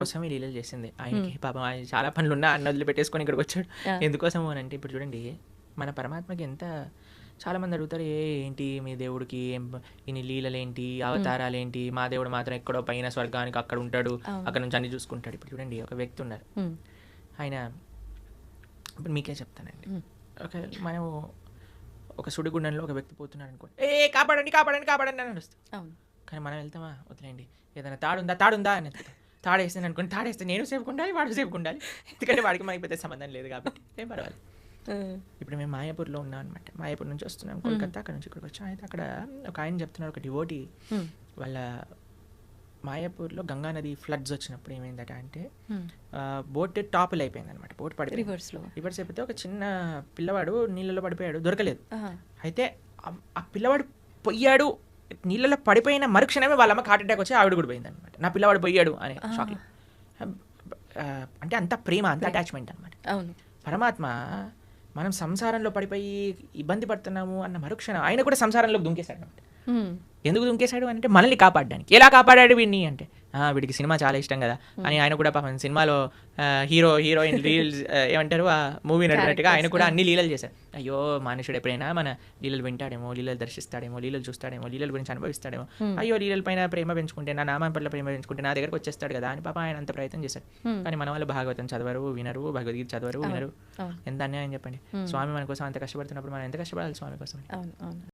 కోసం ఈ లీలలు చేసింది. ఆయనకి పాపం ఆయన చాలా పనులున్నా అన్న వదిలిపెట్టేసుకొని ఇక్కడికి వచ్చాడు. ఎందుకోసము అని అంటే ఇప్పుడు చూడండి మన పరమాత్మకి ఎంత చాలా మంది అడుగుతారు ఏంటి మీ దేవుడికి ఇన్ని లీలలేంటి అవతారాలేంటి, మా దేవుడు మాత్రం ఎక్కడో పైన స్వర్గానికి అక్కడ ఉంటాడు, అక్కడ నుంచి అన్ని చూసుకుంటాడు. ఇప్పుడు చూడండి ఒక వ్యక్తి ఉన్నారు, ఆయన ఇప్పుడు మీకే చెప్తానండి. మనం ఒక సుడిగుండంలో ఒక వ్యక్తి పోతున్నాడు అనుకోండి, కాపాడండి కాపాడండి కాపాడండి అని వస్తాం. కానీ మనం వెళ్తామా, వదిలేండి ఏదైనా తాడుందా అని తాడేస్తాను అనుకోండి, తాడేస్తే నేను సేఫ్గా ఉండాలి, వాడు సేఫ్గా ఉండాలి. ఎందుకంటే వాడికి మనకి పెద్ద సంబంధం లేదు కాబట్టి ఏం పర్వాలేదు. ఇప్పుడు మేము మాయాపూర్లో ఉన్నాం అనమాట. మాయాపూర్ నుంచి వస్తున్నాం కోల్కతా, అక్కడ నుంచి ఇక్కడికి వచ్చాం. అయితే అక్కడ ఒక ఆయన చెప్తున్నారు, ఒక డివోటీ వాళ్ళ మాయాపూర్లో గంగా నది ఫ్లడ్స్ వచ్చినప్పుడు ఏమైందట అంటే బోట్ టాపుల్ అయిపోయింది అనమాట. బోట్ పడి రివర్స్ అయిపోతే ఒక చిన్న పిల్లవాడు నీళ్ళలో పడిపోయాడు, దొరకలేదు. అయితే ఆ పిల్లవాడు పొయ్యాడు, నీళ్ళలో పడిపోయిన మరుక్షణమే వాళ్ళ అమ్మకి హార్ట్ అటాక్ వచ్చి ఆవిడ కూడా పోయింది అనమాట. నా పిల్లవాడు పోయాడు అనే షాక్లో. అంటే అంత ప్రేమ, అంత అటాచ్మెంట్ అనమాట. పరమాత్మ మనం సంసారంలో పడిపోయి ఇబ్బంది పడుతున్నాము అన్న మరుక్షణం ఆయన కూడా సంసారంలోకి దుంకేశాడు అనమాట. ఎందుకు దుంకేశాడు అంటే మనల్ని కాపాడడానికి. ఎలా కాపాడాడు వీడిని అంటే వీడికి సినిమా చాలా ఇష్టం కదా అని ఆయన కూడా పాపం సినిమాలో హీరోయిన్ లీలలు ఏమంటారు ఆ మూవీ నడిపినట్టుగా ఆయన కూడా అన్ని లీలలు చేశారు. అయ్యో మనుషుడు ఎప్పుడైనా మన లీలలు వింటాడేమో, లీలలు దర్శిస్తాడేమో, లీలలు చూస్తాడేమో, లీలల గురించి అనుభవిస్తాడేమో, అయ్యో లీలల పైన ప్రేమ పెంచుకుంటే, నా నామం పట్ల ప్రేమ పెంచుకుంటే నా దగ్గరకు వచ్చేస్తాడు కదా అని పాప ఆయన అంత ప్రయత్నం చేశాడు. కానీ మన వాళ్ళు భాగవతం చదవరు, వినరు, భగవద్గీత చదవరు, వినరు. ఎంత అన్యాయం చెప్పండి. స్వామి మన కోసం అంత కష్టపడుతున్నప్పుడు మనం ఎంత కష్టపడాలి స్వామి కోసం.